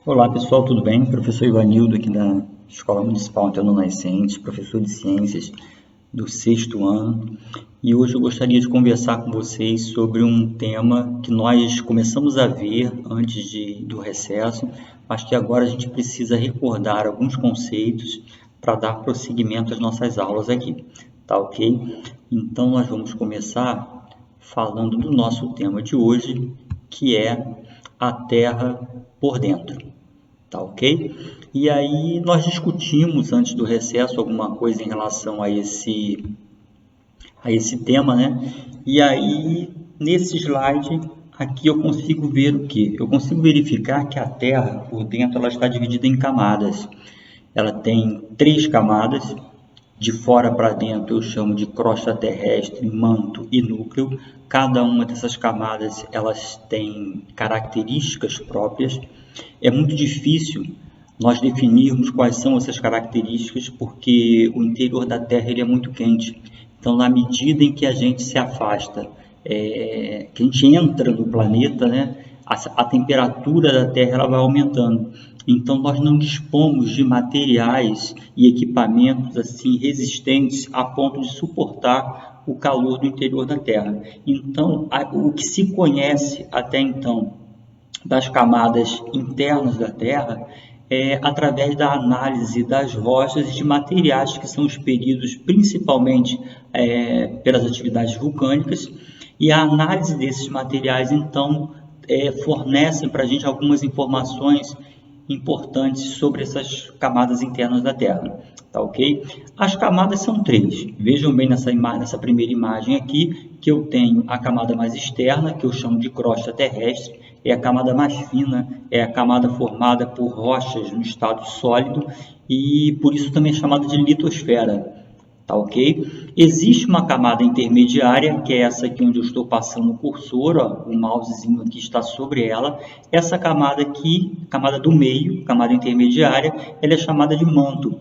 Olá pessoal, tudo bem? Professor Ivanildo aqui da Escola Municipal Antenor Nascentes, professor de Ciências do sexto ano, e hoje eu gostaria de conversar com vocês sobre um tema que nós começamos a ver antes do recesso, mas que agora a gente precisa recordar alguns conceitos para dar prosseguimento às nossas aulas aqui, tá ok? Então nós vamos começar falando do nosso tema de hoje, que é a Terra por dentro. Tá ok? E aí nós discutimos antes do recesso alguma coisa em relação a esse tema, né? E aí nesse slide aqui eu consigo ver o quê? Eu consigo verificar que a Terra por dentro ela está dividida em camadas. Ela tem 3 camadas. De fora para dentro eu chamo de crosta terrestre, manto e núcleo. Cada uma dessas camadas elas têm características próprias. É muito difícil nós definirmos quais são essas características porque o interior da Terra ele é muito quente. Então, na medida em que a gente se afasta, que a gente entra no planeta, né, a temperatura da Terra ela vai aumentando. Então, nós não dispomos de materiais e equipamentos assim resistentes a ponto de suportar o calor do interior da Terra. Então, o que se conhece até então das camadas internas da Terra é através da análise das rochas e de materiais que são expelidos principalmente pelas atividades vulcânicas, e a análise desses materiais, então, fornecem para a gente algumas informações importantes sobre essas camadas internas da Terra, tá ok? As camadas são 3. Vejam bem nessa primeira imagem aqui que eu tenho a camada mais externa, que eu chamo de crosta terrestre, é a camada mais fina, é a camada formada por rochas no estado sólido e por isso também é chamada de litosfera. Tá ok? Existe uma camada intermediária, que é essa aqui onde eu estou passando o cursor, ó, o mousezinho aqui está sobre ela. Essa camada aqui, camada do meio, camada intermediária, ela é chamada de manto.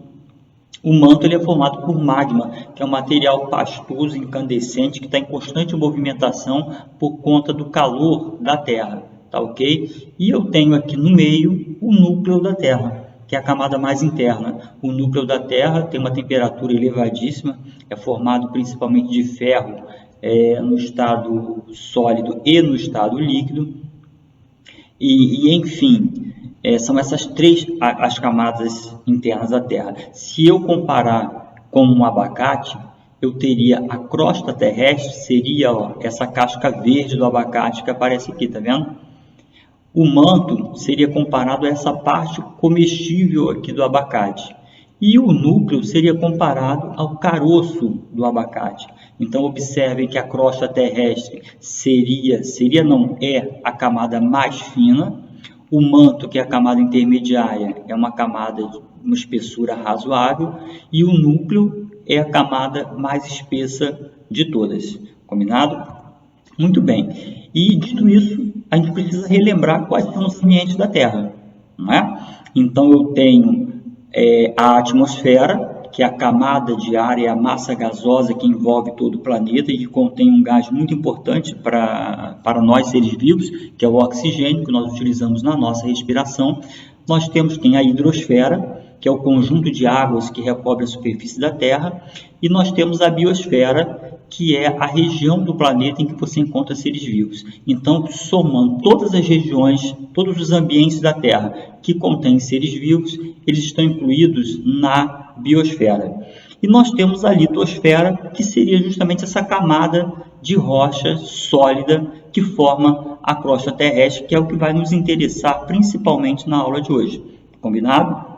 O manto ele é formado por magma, que é um material pastoso, incandescente, que está em constante movimentação por conta do calor da Terra. Tá ok? E eu tenho aqui no meio o núcleo da Terra, que é a camada mais interna. O núcleo da Terra tem uma temperatura elevadíssima, é formado principalmente de ferro no estado sólido e no estado líquido. Enfim, são essas 3 as camadas internas da Terra. Se eu comparar com um abacate, eu teria a crosta terrestre, seria essa casca verde do abacate que aparece aqui, tá vendo? O manto seria comparado a essa parte comestível aqui do abacate. E o núcleo seria comparado ao caroço do abacate. Então, observem que a crosta terrestre é a camada mais fina. O manto, que é a camada intermediária, é uma camada de uma espessura razoável. E o núcleo é a camada mais espessa de todas. Combinado? Muito bem. E, dito isso, a gente precisa relembrar quais são os ambientes da Terra, não é? Então, eu tenho a atmosfera, que é a camada de ar e a massa gasosa que envolve todo o planeta e que contém um gás muito importante para nós seres vivos, que é o oxigênio, que nós utilizamos na nossa respiração. Nós tem a hidrosfera, que é o conjunto de águas que recobre a superfície da Terra, e nós temos a biosfera, que é a região do planeta em que você encontra seres vivos. Então, somando todas as regiões, todos os ambientes da Terra que contêm seres vivos, eles estão incluídos na biosfera. E nós temos a litosfera, que seria justamente essa camada de rocha sólida que forma a crosta terrestre, que é o que vai nos interessar principalmente na aula de hoje. Combinado?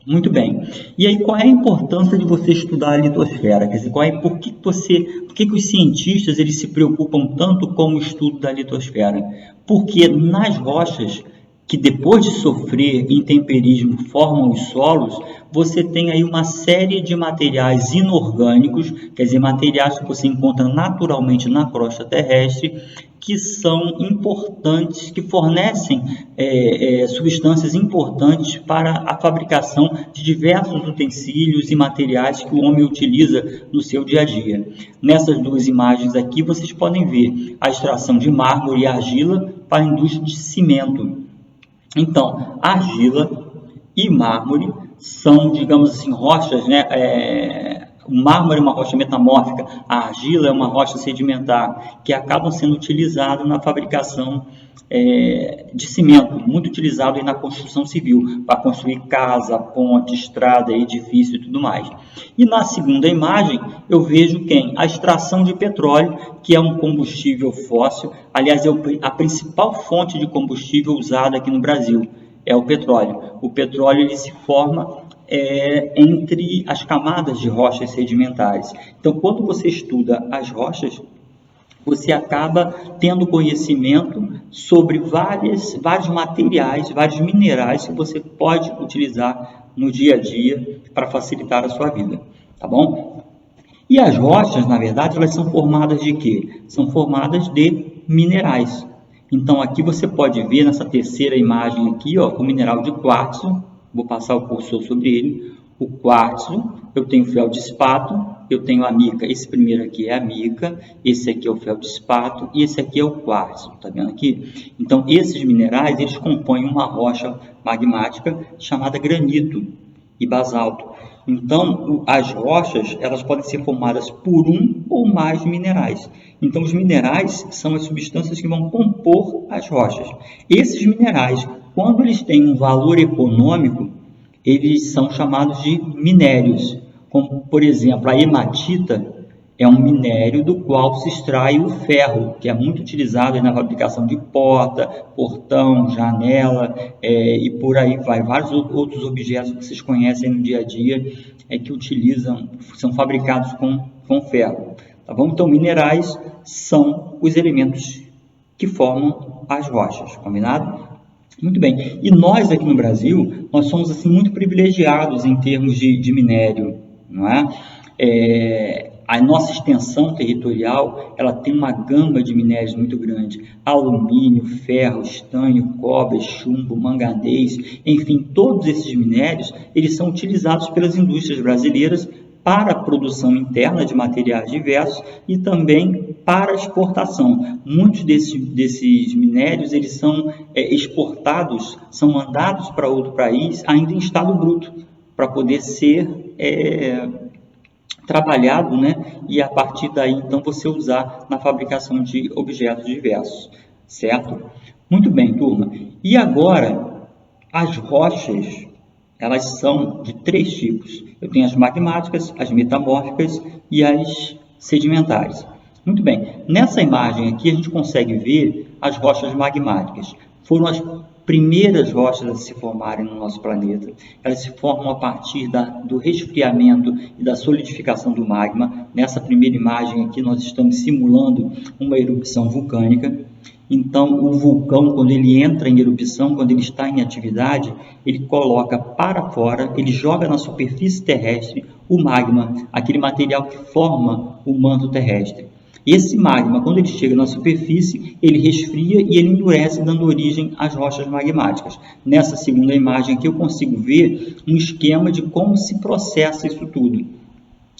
Muito bem. E aí, qual é a importância de você estudar a litosfera? Quer dizer, por que os cientistas eles se preocupam tanto com o estudo da litosfera? Porque nas rochas que depois de sofrer intemperismo formam os solos, você tem aí uma série de materiais inorgânicos, quer dizer, materiais que você encontra naturalmente na crosta terrestre, que são importantes, que fornecem substâncias importantes para a fabricação de diversos utensílios e materiais que o homem utiliza no seu dia a dia. Nessas 2 imagens aqui, vocês podem ver a extração de mármore e argila para a indústria de cimento. Então, argila e mármore são, digamos assim, rochas, né? O mármore é uma rocha metamórfica, a argila é uma rocha sedimentar, que acabam sendo utilizadas na fabricação de cimento, muito utilizado aí na construção civil, para construir casa, ponte, estrada, edifício e tudo mais. E na segunda imagem, eu vejo quem? A extração de petróleo, que é um combustível fóssil, aliás, é a principal fonte de combustível usada aqui no Brasil, é o petróleo. O petróleo ele se forma entre as camadas de rochas sedimentares. Então, quando você estuda as rochas, você acaba tendo conhecimento sobre vários materiais, vários minerais que você pode utilizar no dia a dia para facilitar a sua vida, tá bom? E as rochas, na verdade, elas são formadas de quê? São formadas de minerais. Então, aqui você pode ver nessa terceira imagem aqui, ó, o mineral de quartzo. Vou passar o cursor sobre ele. O quartzo, eu tenho feldespato, eu tenho a mica. Esse primeiro aqui é a mica, esse aqui é o feldespato e esse aqui é o quartzo. Tá vendo aqui? Então, esses minerais, eles compõem uma rocha magmática chamada granito e basalto. Então, as rochas, elas podem ser formadas por um ou mais minerais. Então, os minerais são as substâncias que vão compor as rochas. Esses minerais, quando eles têm um valor econômico, eles são chamados de minérios. Como, por exemplo, a hematita é um minério do qual se extrai o ferro, que é muito utilizado na fabricação de porta, portão, janela e por aí vai. Vários outros objetos que vocês conhecem no dia a dia que utilizam, são fabricados com ferro. Tá bom? Então, minerais são os elementos que formam as rochas, combinado? Muito bem. E nós aqui no Brasil, nós somos assim, muito privilegiados em termos de minério, não é? A nossa extensão territorial, ela tem uma gama de minérios muito grande. Alumínio, ferro, estanho, cobre, chumbo, manganês, enfim, todos esses minérios, eles são utilizados pelas indústrias brasileiras para a produção interna de materiais diversos e também para exportação. Muitos desses minérios, eles são exportados, são mandados para outro país ainda em estado bruto, para poder ser trabalhado, né? E a partir daí, então, você usar na fabricação de objetos diversos, certo? Muito bem, turma. E agora, as rochas, elas são de 3 tipos. Eu tenho as magmáticas, as metamórficas e as sedimentares. Muito bem. Nessa imagem aqui, a gente consegue ver as rochas magmáticas. Foram as primeiras rochas a se formarem no nosso planeta. Elas se formam a partir do resfriamento e da solidificação do magma. Nessa primeira imagem aqui, nós estamos simulando uma erupção vulcânica. Então, o vulcão, quando ele entra em erupção, quando ele está em atividade, ele coloca para fora, ele joga na superfície terrestre o magma, aquele material que forma o manto terrestre. Esse magma, quando ele chega na superfície, ele resfria e ele endurece, dando origem às rochas magmáticas. Nessa segunda imagem aqui, eu consigo ver um esquema de como se processa isso tudo.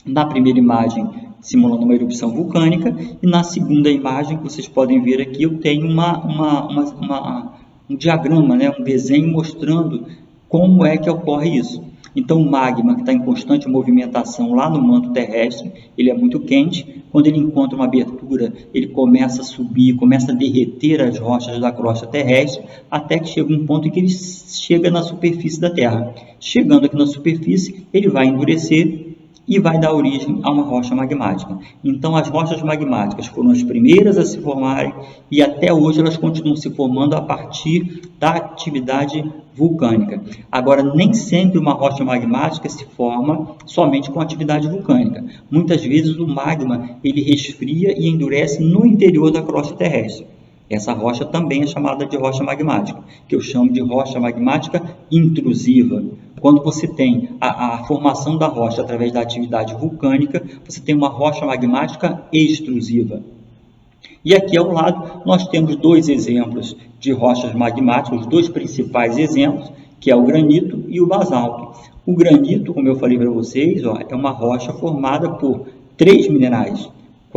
Na primeira imagem, simulando uma erupção vulcânica, e na segunda imagem, que vocês podem ver aqui, eu tenho um diagrama, né? Um desenho mostrando como é que ocorre isso. Então, o magma que está em constante movimentação lá no manto terrestre, ele é muito quente. Quando ele encontra uma abertura, ele começa a subir, começa a derreter as rochas da crosta terrestre, até que chega um ponto em que ele chega na superfície da Terra. Chegando aqui na superfície, ele vai endurecer e vai dar origem a uma rocha magmática. Então, as rochas magmáticas foram as primeiras a se formarem e até hoje elas continuam se formando a partir da atividade vulcânica. Agora, nem sempre uma rocha magmática se forma somente com atividade vulcânica. Muitas vezes o magma ele resfria e endurece no interior da crosta terrestre. Essa rocha também é chamada de rocha magmática, que eu chamo de rocha magmática intrusiva. Quando você tem a formação da rocha através da atividade vulcânica, você tem uma rocha magmática extrusiva. E aqui ao lado nós temos 2 exemplos de rochas magmáticas, os 2 principais exemplos, que é o granito e o basalto. O granito, como eu falei para vocês, é uma rocha formada por 3 minerais,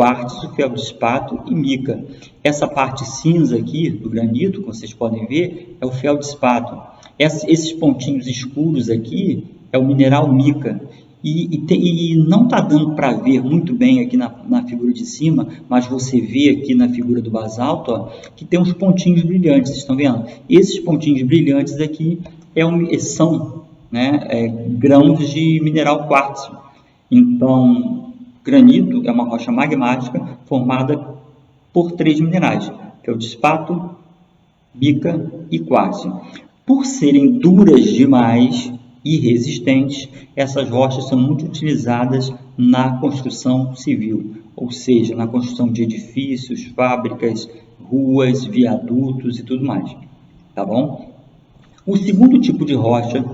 quartzo, feldespato e mica. Essa parte cinza aqui do granito, como vocês podem ver, é o feldespato. Esses pontinhos escuros aqui é o mineral mica. E não está dando para ver muito bem aqui na figura de cima, mas você vê aqui na figura do basalto, ó, que tem uns pontinhos brilhantes, vocês estão vendo? Esses pontinhos brilhantes aqui são, né, grãos de mineral quartzo. Então, granito é uma rocha magmática formada por 3 minerais, feldespato, mica e quartzo. Por serem duras demais e resistentes, essas rochas são muito utilizadas na construção civil, ou seja, na construção de edifícios, fábricas, ruas, viadutos e tudo mais, tá bom? O segundo tipo de rocha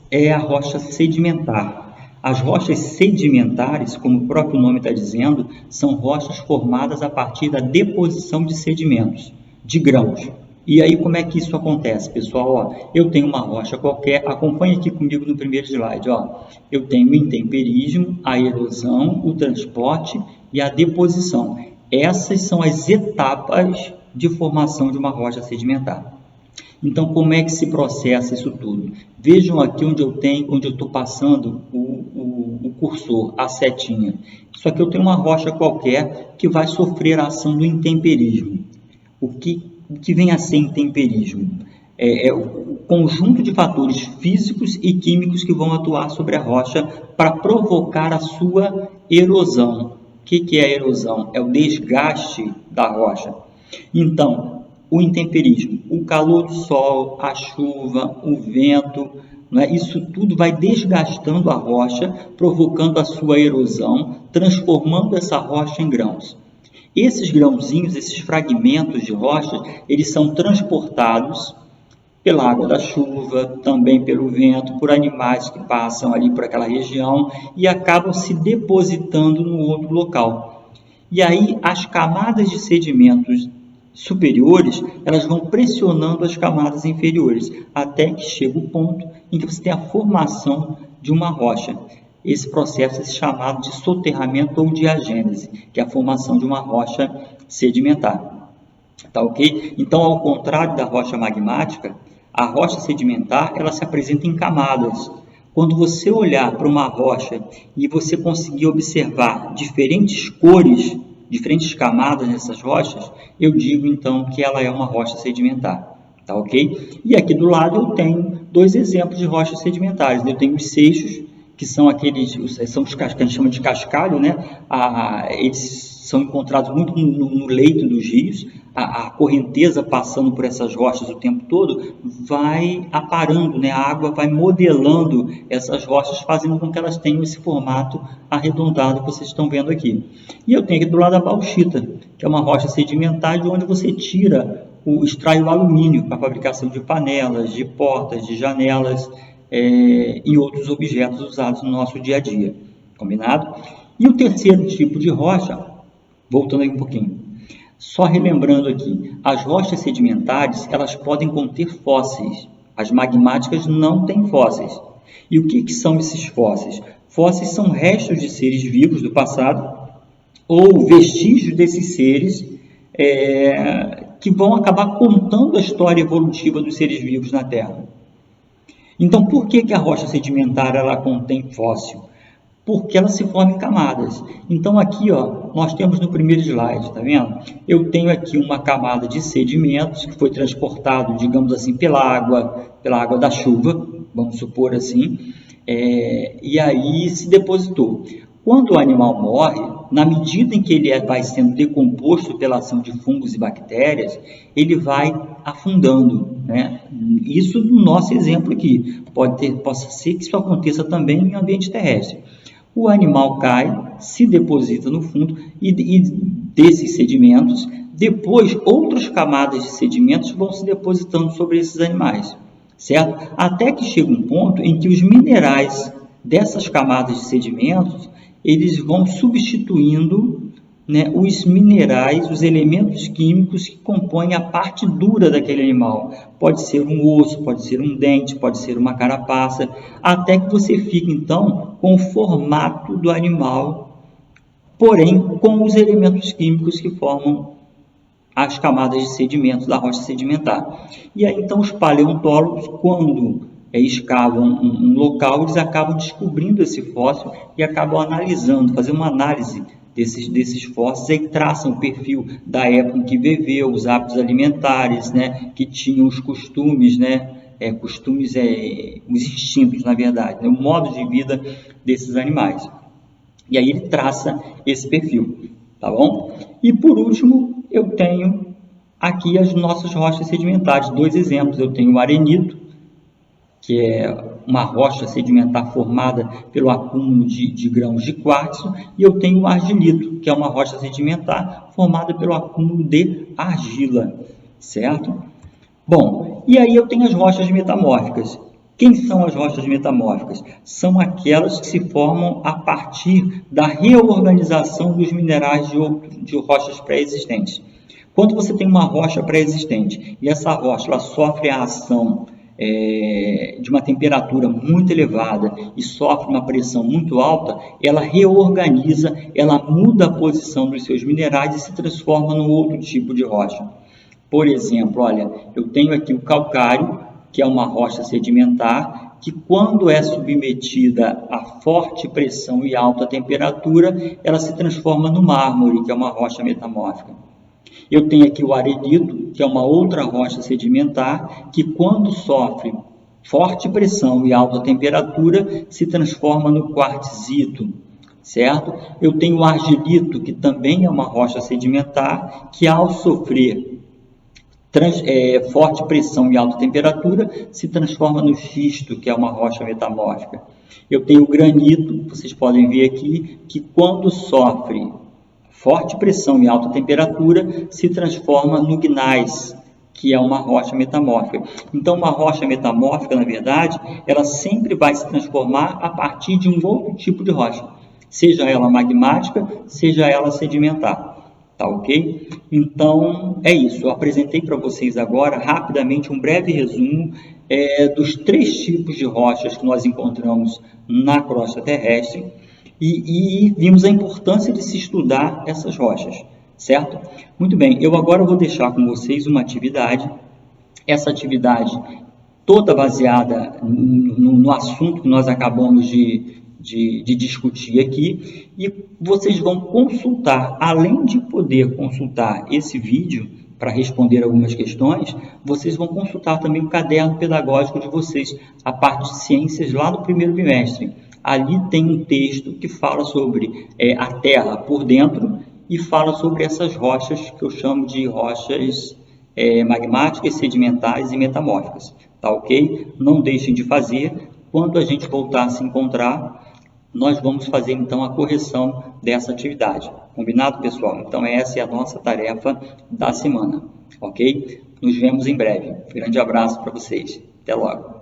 é a rocha sedimentar. As rochas sedimentares, como o próprio nome está dizendo, são rochas formadas a partir da deposição de sedimentos, de grãos. E aí, como é que isso acontece, pessoal? Ó, eu tenho uma rocha qualquer, acompanhe aqui comigo no primeiro slide. Ó. Eu tenho o intemperismo, a erosão, o transporte e a deposição. Essas são as etapas de formação de uma rocha sedimentar. Então, como é que se processa isso tudo? Vejam aqui onde eu estou passando o cursor, a setinha. Isso aqui eu tenho uma rocha qualquer que vai sofrer a ação do intemperismo. O que vem a ser intemperismo? É o conjunto de fatores físicos e químicos que vão atuar sobre a rocha para provocar a sua erosão. O que é a erosão? É o desgaste da rocha. Então, o intemperismo, o calor do sol, a chuva, o vento, né? Isso tudo vai desgastando a rocha, provocando a sua erosão, transformando essa rocha em grãos. Esses grãozinhos, esses fragmentos de rocha, eles são transportados pela água da chuva, também pelo vento, por animais que passam ali por aquela região e acabam se depositando no outro local. E aí as camadas de sedimentos superiores, elas vão pressionando as camadas inferiores, até que chega o ponto em que você tem a formação de uma rocha. Esse processo é chamado de soterramento ou diagênese, que é a formação de uma rocha sedimentar. Tá ok? Então, ao contrário da rocha magmática, a rocha sedimentar, ela se apresenta em camadas. Quando você olhar para uma rocha e você conseguir observar diferentes cores, diferentes camadas dessas rochas, eu digo então que ela é uma rocha sedimentar, tá ok? E aqui do lado eu tenho 2 exemplos de rochas sedimentares. Eu tenho os seixos, que são são os que a gente chama de cascalho, né? Eles são encontrados muito no leito dos rios. A correnteza passando por essas rochas o tempo todo vai aparando, né? A água vai modelando essas rochas, fazendo com que elas tenham esse formato arredondado que vocês estão vendo aqui. E eu tenho aqui do lado a bauxita, que é uma rocha sedimentar de onde você extrai o alumínio para a fabricação de panelas, de portas, de janelas e outros objetos usados no nosso dia a dia. Combinado? E o terceiro tipo de rocha, voltando aí um pouquinho, só relembrando aqui, as rochas sedimentares, elas podem conter fósseis. As magmáticas não têm fósseis. E o que são esses fósseis? Fósseis são restos de seres vivos do passado ou vestígios desses seres que vão acabar contando a história evolutiva dos seres vivos na Terra. Então, por que a rocha sedimentar ela contém fóssil? Porque ela se forma em camadas. Então, aqui ó, nós temos no primeiro slide, tá vendo? Eu tenho aqui uma camada de sedimentos que foi transportado, digamos assim, pela água da chuva, vamos supor assim, e aí se depositou. Quando o animal morre, na medida em que ele vai sendo decomposto pela ação de fungos e bactérias, ele vai afundando, né? Isso no nosso exemplo aqui. Possa ser que isso aconteça também em ambiente terrestre. O animal cai, se deposita no fundo e desses sedimentos, depois outras camadas de sedimentos vão se depositando sobre esses animais, certo? Até que chega um ponto em que os minerais dessas camadas de sedimentos, eles vão substituindo, né, os minerais, os elementos químicos que compõem a parte dura daquele animal. Pode ser um osso, pode ser um dente, pode ser uma carapaça, até que você fique então com o formato do animal porém com os elementos químicos que formam as camadas de sedimentos da rocha sedimentar. E aí então os paleontólogos, quando escavam um local, eles acabam descobrindo esse fóssil e acabam analisando, fazendo uma análise desses fósseis, aí traçam o perfil da época em que viveu, os hábitos alimentares, né, que tinham os costumes, né, os instintos, na verdade, né, o modo de vida desses animais. E aí ele traça esse perfil, tá bom? E por último, eu tenho aqui as nossas rochas sedimentares, dois exemplos. Eu tenho o arenito, que é uma rocha sedimentar formada pelo acúmulo de grãos de quartzo, e eu tenho o argilito, que é uma rocha sedimentar formada pelo acúmulo de argila, certo? Bom, e aí eu tenho as rochas metamórficas. Quem são as rochas metamórficas? São aquelas que se formam a partir da reorganização dos minerais de rochas pré-existentes. Quando você tem uma rocha pré-existente e essa rocha ela sofre a ação de uma temperatura muito elevada e sofre uma pressão muito alta, ela reorganiza, ela muda a posição dos seus minerais e se transforma num outro tipo de rocha. Por exemplo, olha, eu tenho aqui o calcário, que é uma rocha sedimentar, que quando é submetida a forte pressão e alta temperatura, ela se transforma no mármore, que é uma rocha metamórfica. Eu tenho aqui o arenito, que é uma outra rocha sedimentar, que quando sofre forte pressão e alta temperatura, se transforma no quartzito, certo? Eu tenho o argilito, que também é uma rocha sedimentar, que ao sofrer forte pressão e alta temperatura, se transforma no xisto, que é uma rocha metamórfica. Eu tenho o granito, vocês podem ver aqui, que quando sofre forte pressão e alta temperatura, se transforma no gneiss, que é uma rocha metamórfica. Então, uma rocha metamórfica, na verdade, ela sempre vai se transformar a partir de um outro tipo de rocha, seja ela magmática, seja ela sedimentar. Tá ok? Então, é isso. Eu apresentei para vocês agora, rapidamente, um breve resumo dos 3 tipos de rochas que nós encontramos na crosta terrestre e vimos a importância de se estudar essas rochas, certo? Muito bem, eu agora vou deixar com vocês uma atividade. Essa atividade toda baseada no assunto que nós acabamos de discutir aqui, e vocês vão consultar, além de poder consultar esse vídeo para responder algumas questões, vocês vão consultar também o caderno pedagógico de vocês, a parte de ciências lá no primeiro bimestre. Ali tem um texto que fala sobre a Terra por dentro e fala sobre essas rochas que eu chamo de rochas magmáticas, sedimentares e metamórficas. Tá ok? Não deixem de fazer. Quando a gente voltar a se encontrar, nós vamos fazer então a correção dessa atividade. Combinado, pessoal? Então essa é a nossa tarefa da semana, ok? Nos vemos em breve. Grande abraço para vocês. Até logo.